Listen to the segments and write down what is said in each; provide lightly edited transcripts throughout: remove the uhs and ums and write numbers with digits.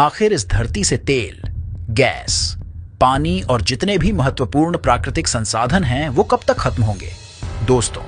आखिर इस धरती से तेल, गैस, पानी और जितने भी महत्वपूर्ण प्राकृतिक संसाधन हैं वो कब तक खत्म होंगे? दोस्तों,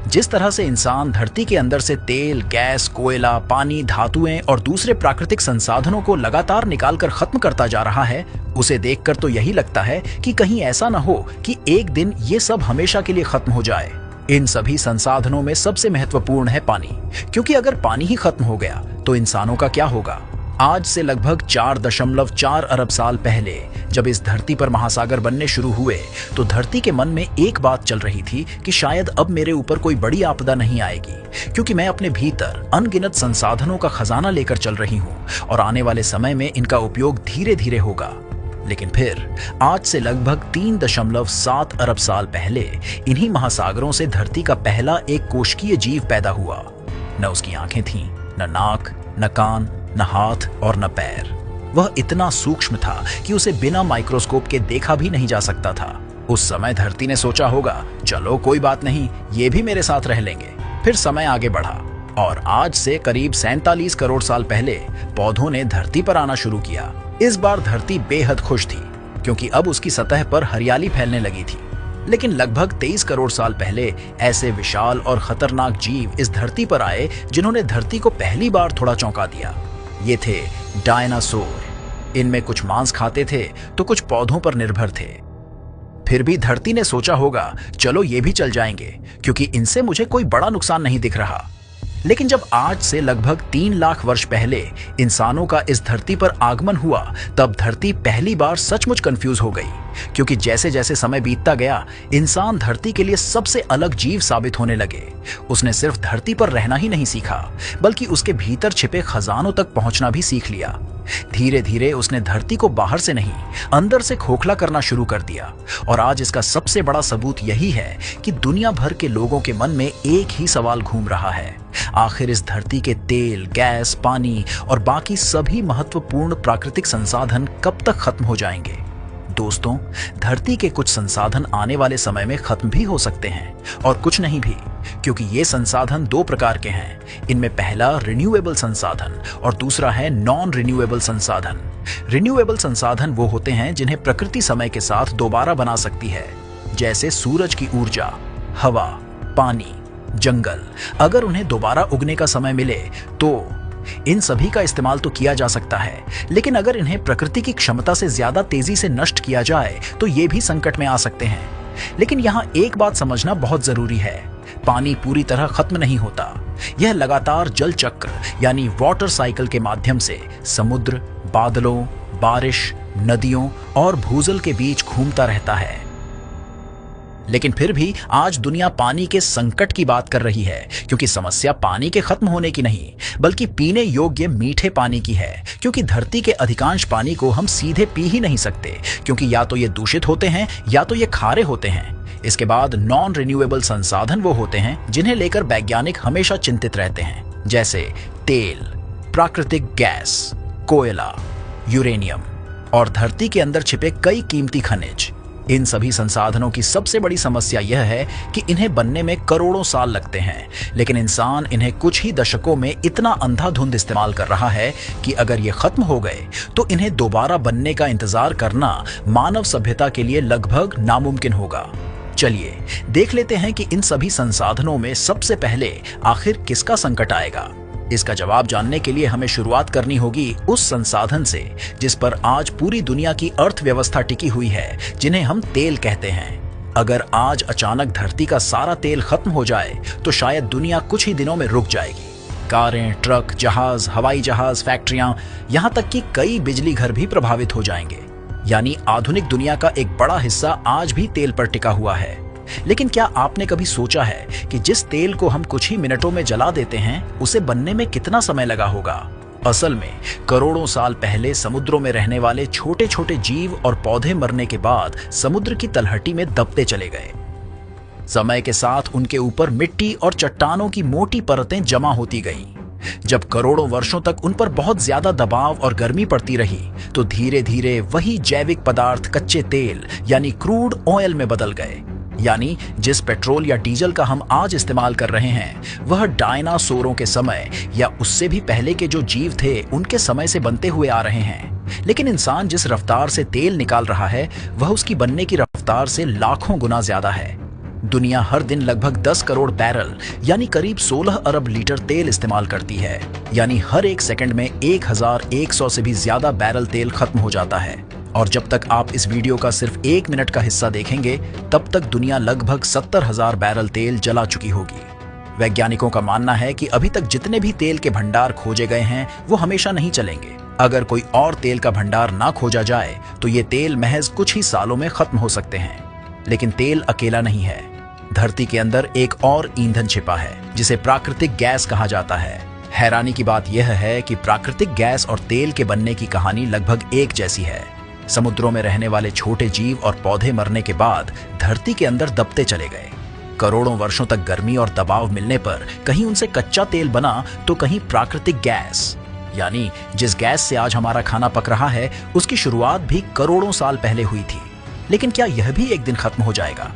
जिस तरह से इंसान धरती के अंदर से तेल, गैस, कोयला, पानी, धातुएं और दूसरे प्राकृतिक संसाधनों को लगातार निकालकर खत्म करता जा रहा है, उसे देखकर तो यही लगता है कि कहीं ऐसा न हो कि एक दिन ये सब हमेशा के लिए खत्म हो जाए। इन सभी संसाधनों में सबसे महत्वपूर्ण है पानी, क्योंकि अगर पानी ही खत्म हो गया तो इंसानों का क्या होगा? आज से लगभग 4.4 अरब साल पहले जब इस धरती पर महासागर बनने शुरू हुए तो धरती के मन में एक बात चल रही थी कि शायद अब मेरे ऊपर कोई बड़ी आपदा नहीं आएगी, क्योंकि मैं अपने भीतर अनगिनत संसाधनों का खजाना लेकर चल रही हूँ और आने वाले समय में इनका उपयोग धीरे धीरे होगा। लेकिन फिर आज से लगभग 3.7 अरब साल पहले इन्हीं महासागरों से धरती का पहला एक कोशिकीय जीव पैदा हुआ। न उसकी आंखें थीं, न नाक, न कान, न हाथ और न पैर। वह इतना सूक्ष्म था कि उसे बिना माइक्रोस्कोप के देखा भी नहीं जा सकता था। उस समय धरती ने सोचा होगा, चलो कोई बात नहीं, ये भी मेरे साथ रह लेंगे। फिर समय आगे बढ़ा और आज से करीब 47 करोड़ साल पहले पौधों ने धरती पर आना शुरू किया। इस बार धरती बेहद खुश थी, क्योंकि अब उसकी सतह पर हरियाली फैलने लगी थी। लेकिन लगभग 23 करोड़ साल पहले ऐसे विशाल और खतरनाक जीव इस धरती पर आए जिन्होंने धरती को पहली बार थोड़ा चौंका दिया। ये थे डायनासोर। इनमें कुछ मांस खाते थे तो कुछ पौधों पर निर्भर थे। फिर भी धरती ने सोचा होगा, चलो ये भी चल जाएंगे, क्योंकि इनसे मुझे कोई बड़ा नुकसान नहीं दिख रहा। लेकिन जब आज से लगभग 3 लाख वर्ष पहले इंसानों का इस धरती पर आगमन हुआ, तब धरती पहली बार सचमुच कंफ्यूज हो गई, क्योंकि जैसे जैसे समय बीतता गया इंसान धरती के लिए सबसे अलग जीव साबित होने लगे। उसने सिर्फ धरती पर रहना ही नहीं सीखा, बल्कि उसके भीतर छिपे खजानों तक पहुंचना भी सीख लिया। धीरे धीरे उसने धरती को बाहर से नहीं, अंदर से खोखला करना शुरू कर दिया। और आज इसका सबसे बड़ा सबूत यही है कि दुनिया भर के लोगों के मन में एक ही सवाल घूम रहा है, आखिर इस धरती के तेल, गैस, पानी और बाकी सभी महत्वपूर्ण प्राकृतिक संसाधन कब तक खत्म हो जाएंगे? दोस्तों, धरती के कुछ संसाधन आने वाले समय में खत्म भी हो सकते हैं और कुछ नहीं भी, क्योंकि ये संसाधन 2 प्रकार के हैं। इनमें पहला रिन्यूएबल संसाधन और दूसरा है नॉन रिन्यूएबल संसाधन। रिन्यूएबल संसाधन वो होते हैं जिन्हें प्रकृति समय के साथ दोबारा बना सकती है, जैसे सूरज की ऊर्जा, हवा, पानी, जंगल। अगर उन्हें दोबारा उगने का समय मिले तो इन सभी का इस्तेमाल तो किया जा सकता है, लेकिन अगर इन्हें प्रकृति की क्षमता से ज्यादा तेजी से नष्ट किया जाए तो ये भी संकट में आ सकते हैं। लेकिन यहाँ एक बात समझना बहुत जरूरी है, पानी पूरी तरह खत्म नहीं होता। यह लगातार जल चक्र यानी वाटर साइकिल के माध्यम से समुद्र, बादलों, बारिश, नदियों और भूजल के बीच घूमता रहता है। लेकिन फिर भी आज दुनिया पानी के संकट की बात कर रही है, क्योंकि समस्या पानी के खत्म होने की नहीं, बल्कि पीने योग्य मीठे पानी की है। क्योंकि धरती के अधिकांश पानी को हम सीधे पी ही नहीं सकते, क्योंकि या तो ये दूषित होते हैं या तो ये खारे होते हैं। इसके बाद नॉन रिन्यूएबल संसाधन वो होते हैं जिन्हें लेकर वैज्ञानिक हमेशा चिंतित रहते हैं, जैसे तेल, प्राकृतिक गैस, कोयला, यूरेनियम और धरती के अंदर छिपे कई कीमती खनिज। इन सभी संसाधनों की सबसे बड़ी समस्या यह है कि इन्हें बनने में करोड़ों साल लगते हैं, लेकिन इंसान इन्हें कुछ ही दशकों में इतना अंधाधुंध इस्तेमाल कर रहा है कि अगर ये खत्म हो गए तो इन्हें दोबारा बनने का इंतजार करना मानव सभ्यता के लिए लगभग नामुमकिन होगा। चलिए देख लेते हैं कि इन सभी संसाधनों में सबसे पहले आखिर किसका संकट आएगा। इसका जवाब जानने के लिए हमें शुरुआत करनी होगी उस संसाधन से जिस पर आज पूरी दुनिया की अर्थव्यवस्था टिकी हुई है, जिन्हें हम तेल कहते हैं। अगर आज अचानक धरती का सारा तेल खत्म हो जाए तो शायद दुनिया कुछ ही दिनों में रुक जाएगी। कारें, ट्रक, जहाज, हवाई जहाज, फैक्ट्रियां, यहाँ तक कि कई बिजली घर भी प्रभावित हो जाएंगे। यानी आधुनिक दुनिया का एक बड़ा हिस्सा आज भी तेल पर टिका हुआ है। लेकिन क्या आपने कभी सोचा है कि जिस तेल को हम कुछ ही मिनटों में जला देते हैं, उसे बनने में कितना समय लगा होगा? असल में करोड़ों साल पहले समुद्रों में रहने वाले छोटे छोटे जीव और पौधे मरने के बाद समुद्र की तलहटी में दबते चले गए। समय के साथ उनके ऊपर मिट्टी और चट्टानों की मोटी परतें जमा होती गईं। जब करोड़ों वर्षों तक उन पर बहुत ज्यादा दबाव और गर्मी पड़ती रही तो धीरे धीरे वही जैविक पदार्थ कच्चे तेल यानी क्रूड ऑयल में बदल गए। यानी जिस पेट्रोल या डीजल का हम आज इस्तेमाल कर रहे हैं वह डायनासोरों के समय या उससे भी पहले के जो जीव थे उनके समय से बनते हुए आ रहे हैं। लेकिन इंसान जिस रफ्तार से तेल निकाल रहा है वह उसकी बनने की रफ्तार से लाखों गुना ज्यादा है। दुनिया हर दिन लगभग 10 करोड़ बैरल यानी करीब 16 अरब लीटर तेल इस्तेमाल करती है, यानी हर एक सेकंड में 1100 से भी ज्यादा बैरल तेल खत्म हो जाता है। और जब तक आप इस वीडियो का सिर्फ 1 मिनट का हिस्सा देखेंगे तब तक दुनिया लगभग 70,000 बैरल तेल जला चुकी होगी। वैज्ञानिकों का मानना है कि अभी तक जितने भी तेल के भंडार खोजे गए हैं वो हमेशा नहीं चलेंगे। अगर कोई और तेल का भंडार ना खोजा जाए तो ये तेल महज कुछ ही सालों में खत्म हो सकते हैं। लेकिन तेल अकेला नहीं है, धरती के अंदर एक और ईंधन छिपा है जिसे प्राकृतिक गैस कहा जाता है। हैरानी की बात यह है कि प्राकृतिक गैस और तेल के बनने की कहानी लगभग एक जैसी है। समुद्रों में रहने वाले छोटे जीव और पौधे मरने के बाद धरती के अंदर दबते चले गए। करोड़ों वर्षों तक गर्मी और दबाव मिलने पर कहीं उनसे कच्चा तेल बना तो कहीं प्राकृतिक गैस, यानी जिस गैस से आज हमारा खाना पक रहा है उसकी शुरुआत भी करोड़ों साल पहले हुई थी। लेकिन क्या यह भी एक दिन खत्म हो जाएगा?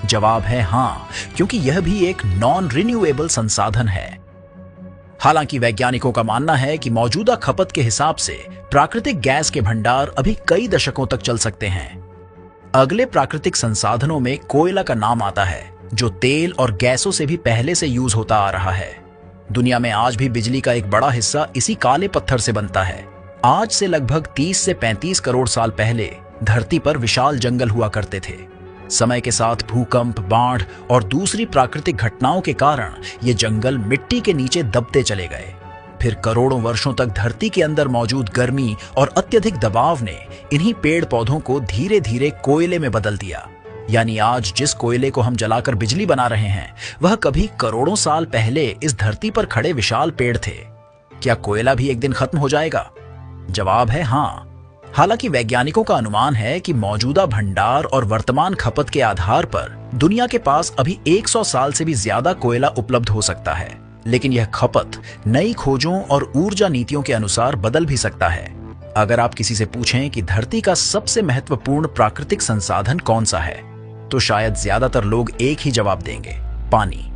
जवाब है हाँ, क्योंकि यह भी एक नॉन रिन्यूएबल संसाधन है। हालांकि वैज्ञानिकों का मानना है कि मौजूदा खपत के हिसाब से प्राकृतिक गैस के भंडार अभी कई दशकों तक चल सकते हैं। अगले प्राकृतिक संसाधनों में कोयला का नाम आता है, जो तेल और गैसों से भी पहले से यूज होता आ रहा है। दुनिया में आज भी बिजली का एक बड़ा हिस्सा इसी काले पत्थर से बनता है। आज से लगभग 30 से 35 करोड़ साल पहले धरती पर विशाल जंगल हुआ करते थे। समय के साथ भूकंप, बाढ़ और दूसरी प्राकृतिक घटनाओं के कारण ये जंगल मिट्टी के नीचे दबते चले गए। फिर करोड़ों वर्षों तक धरती के अंदर मौजूद गर्मी और अत्यधिक दबाव ने इन्हीं पेड़ पौधों को धीरे धीरे कोयले में बदल दिया। यानी आज जिस कोयले को हम जलाकर बिजली बना रहे हैं वह कभी करोड़ों साल पहले इस धरती पर खड़े विशाल पेड़ थे। क्या कोयला भी एक दिन खत्म हो जाएगा? जवाब है हाँ। हालांकि वैज्ञानिकों का अनुमान है कि मौजूदा भंडार और वर्तमान खपत के आधार पर दुनिया के पास अभी 100 साल से भी ज्यादा कोयला उपलब्ध हो सकता है। लेकिन यह खपत नई खोजों और ऊर्जा नीतियों के अनुसार बदल भी सकता है। अगर आप किसी से पूछें कि धरती का सबसे महत्वपूर्ण प्राकृतिक संसाधन कौन सा है, तो शायद ज्यादातर लोग एक ही जवाब देंगे, पानी।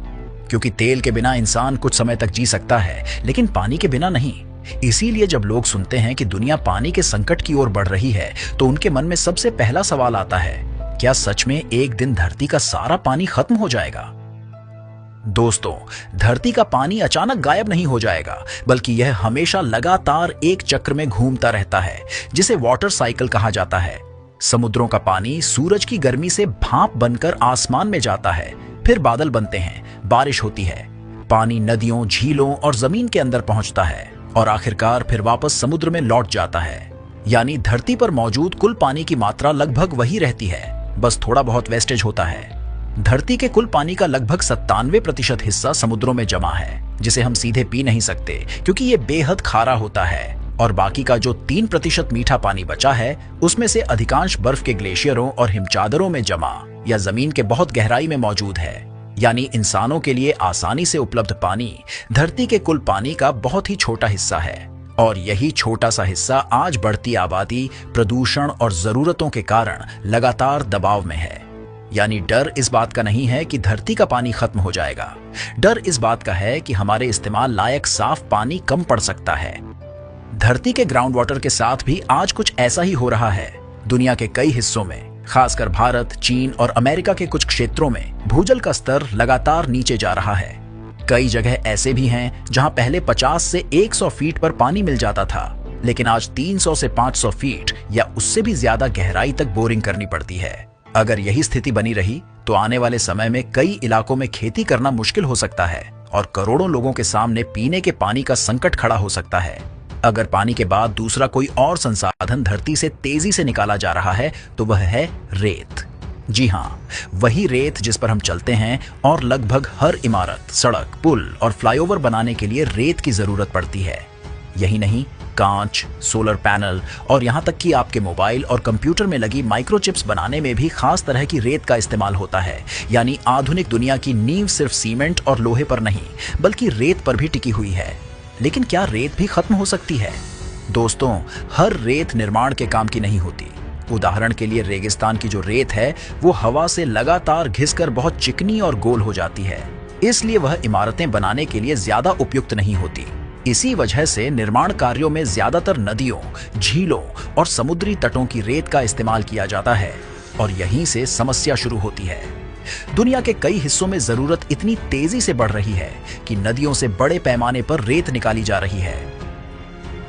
क्योंकि तेल के बिना इंसान कुछ समय तक जी सकता है, लेकिन पानी के बिना नहीं। इसीलिए जब लोग सुनते हैं कि दुनिया पानी के संकट की ओर बढ़ रही है तो उनके मन में सबसे पहला सवाल आता है, क्या सच में एक दिन धरती का सारा पानी खत्म हो जाएगा? दोस्तों, धरती का पानी अचानक गायब नहीं हो जाएगा, बल्कि यह हमेशा लगातार एक चक्र में घूमता रहता है, जिसे वाटर साइकिल कहा जाता है। समुद्रों का पानी सूरज की गर्मी से भाप बनकर आसमान में जाता है, फिर बादल बनते हैं, बारिश होती है, पानी नदियों, झीलों और जमीन के अंदर पहुंचता है और आखिरकार फिर वापस समुद्र में लौट जाता है। यानी धरती पर मौजूद कुल पानी की मात्रा लगभग वही रहती है, बस थोड़ा बहुत वेस्टेज होता है। धरती के कुल पानी का लगभग 97% हिस्सा समुद्रों में जमा है, जिसे हम सीधे पी नहीं सकते क्योंकि ये बेहद खारा होता है। और बाकी का जो 3% मीठा पानी बचा है उसमें से अधिकांश बर्फ के ग्लेशियरों और हिमचादरों में जमा या जमीन के बहुत गहराई में मौजूद है। यानी इंसानों के लिए आसानी से उपलब्ध पानी धरती के कुल पानी का बहुत ही छोटा हिस्सा है। और यही छोटा सा हिस्सा आज बढ़ती आबादी, प्रदूषण और जरूरतों के कारण लगातार दबाव में है। यानी डर इस बात का नहीं है कि धरती का पानी खत्म हो जाएगा, डर इस बात का है कि हमारे इस्तेमाल लायक साफ पानी कम पड़ सकता है। धरती के ग्राउंड वाटर के साथ भी आज कुछ ऐसा ही हो रहा है। दुनिया के कई हिस्सों में, खासकर भारत, चीन और अमेरिका के कुछ क्षेत्रों में भूजल का स्तर लगातार नीचे जा रहा है। कई जगह ऐसे भी हैं जहां पहले 50 से 100 फीट पर पानी मिल जाता था, लेकिन आज 300 से 500 फीट या उससे भी ज्यादा गहराई तक बोरिंग करनी पड़ती है। अगर यही स्थिति बनी रही तो आने वाले समय में कई इलाकों में खेती करना मुश्किल हो सकता है और करोड़ों लोगों के सामने पीने के पानी का संकट खड़ा हो सकता है। अगर पानी के बाद दूसरा कोई और संसाधन धरती से तेजी से निकाला जा रहा है तो वह है रेत। जी हाँ, वही रेत जिस पर हम चलते हैं और लगभग हर इमारत, सड़क, पुल और फ्लाईओवर बनाने के लिए रेत की जरूरत पड़ती है। यही नहीं, कांच, सोलर पैनल और यहाँ तक कि आपके मोबाइल और कंप्यूटर में लगी माइक्रोचिप्स बनाने में भी खास तरह की रेत का इस्तेमाल होता है। यानी आधुनिक दुनिया की नींव सिर्फ सीमेंट और लोहे पर नहीं, बल्कि रेत पर भी टिकी हुई है। लेकिन क्या रेत भी खत्म हो सकती है? दोस्तों, हर रेत निर्माण के काम की नहीं होती। उदाहरण के लिए रेगिस्तान की जो रेत है वो हवा से लगातार घिसकर बहुत चिकनी और गोल हो जाती है, इसलिए वह इमारतें बनाने के लिए ज्यादा उपयुक्त नहीं होती। इसी वजह से निर्माण कार्यों में ज्यादातर नदियों, झीलों और समुद्री तटों की रेत का इस्तेमाल किया जाता है और यहीं से समस्या शुरू होती है। दुनिया के कई हिस्सों में जरूरत इतनी तेजी से बढ़ रही है कि नदियों से बड़े पैमाने पर रेत निकाली जा रही है।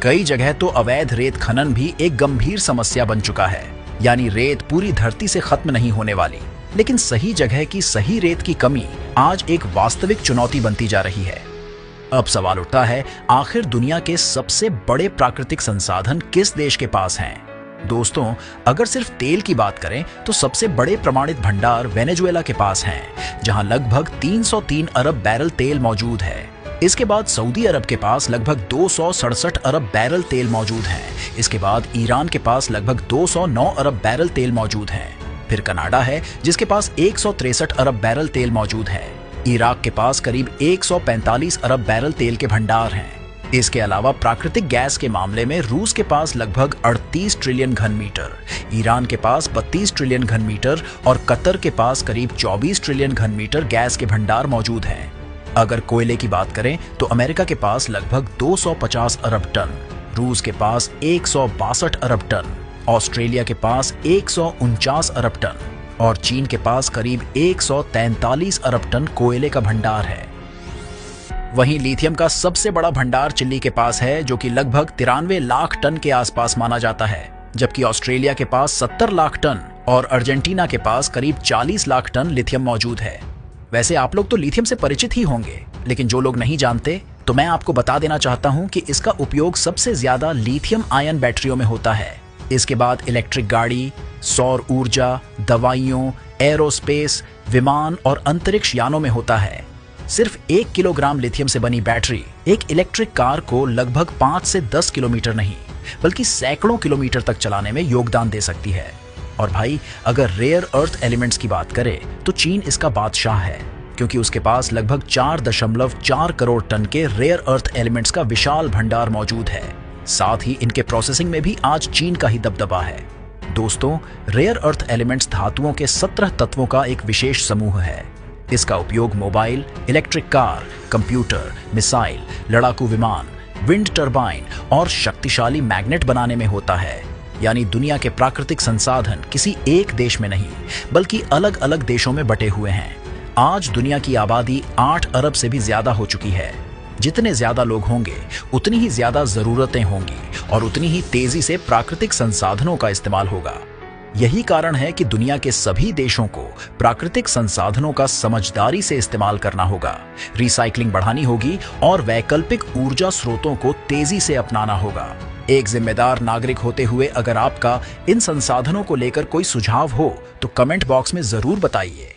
कई जगह तो अवैध रेत खनन भी एक गंभीर समस्या बन चुका है, यानी रेत पूरी धरती से खत्म नहीं होने वाली, लेकिन सही जगह की सही रेत की कमी आज एक वास्तविक चुनौती बनती जा रही है। अब सवाल उठता है, आखिर दुनिया के सबसे बड़े प्राकृतिक संसाधन किस देश के पास हैं? दोस्तों, अगर सिर्फ तेल की बात करें तो सबसे बड़े प्रमाणित भंडार वेनेजुएला के पास हैं, जहां लगभग 303 अरब बैरल तेल मौजूद है। इसके बाद सऊदी अरब के पास लगभग 267 अरब बैरल तेल मौजूद हैं। इसके बाद ईरान के पास लगभग 209 अरब बैरल तेल मौजूद हैं। फिर कनाडा है जिसके पास 163 अरब बैरल तेल मौजूद है। इराक के पास करीब 145 अरब बैरल तेल के भंडार हैं। इसके अलावा प्राकृतिक गैस के मामले में रूस के पास लगभग 38 ट्रिलियन घन मीटर, ईरान के पास 32 ट्रिलियन घन मीटर और कतर के पास करीब 24 ट्रिलियन घन मीटर गैस के भंडार मौजूद हैं। अगर कोयले की बात करें तो अमेरिका के पास लगभग 250 अरब टन, रूस के पास 162 अरब टन, ऑस्ट्रेलिया के पास 149 अरब टन और चीन के पास करीब 143 अरब टन कोयले का भंडार है। वहीं लिथियम का सबसे बड़ा भंडार चिली के पास है, जो कि लगभग 93 लाख टन के आसपास माना जाता है, जबकि ऑस्ट्रेलिया के पास 70 लाख टन और अर्जेंटीना के पास करीब 40 लाख टन लिथियम मौजूद है। वैसे आप लोग तो लिथियम से परिचित ही होंगे, लेकिन जो लोग नहीं जानते तो मैं आपको बता देना चाहता हूं कि इसका उपयोग सबसे ज्यादा लिथियम आयन बैटरियों में होता है। इसके बाद इलेक्ट्रिक गाड़ी, सौर ऊर्जा, दवाइयों, एरोस्पेस, विमान और अंतरिक्ष यानों में होता है। सिर्फ 1 किलोग्राम लिथियम से बनी बैटरी एक इलेक्ट्रिक कार को लगभग 5 से 10 किलोमीटर नहीं बल्कि सैकड़ों किलोमीटर तक चलाने में योगदान दे सकती है। और भाई, अगर रेयर अर्थ एलिमेंट्स की बात करें तो चीन इसका बादशाह है, क्योंकि उसके पास लगभग 4.4 करोड़ टन के रेयर अर्थ एलिमेंट्स का विशाल भंडार मौजूद है। साथ ही इनके प्रोसेसिंग में भी आज चीन का ही दबदबा है। दोस्तों, रेयर अर्थ एलिमेंट्स धातुओं के 17 तत्वों का एक विशेष समूह है। इसका उपयोग mobile, electric car, computer, missile, लड़ाकू विमान, विंड टरबाइन और शक्तिशाली मैग्नेट बनाने में होता है। यानी दुनिया के प्राकृतिक संसाधन किसी एक देश में नहीं बल्कि अलग अलग देशों में बटे हुए हैं। आज दुनिया की आबादी 8 अरब से भी ज्यादा हो चुकी है। जितने ज्यादा लोग होंगे उतनी ही ज्यादा जरूरतें होंगी और उतनी ही तेजी से प्राकृतिक संसाधनों का इस्तेमाल होगा। यही कारण है कि दुनिया के सभी देशों को प्राकृतिक संसाधनों का समझदारी से इस्तेमाल करना होगा, रिसाइकलिंग बढ़ानी होगी और वैकल्पिक ऊर्जा स्रोतों को तेजी से अपनाना होगा। एक जिम्मेदार नागरिक होते हुए अगर आपका इन संसाधनों को लेकर कोई सुझाव हो तो कमेंट बॉक्स में जरूर बताइए।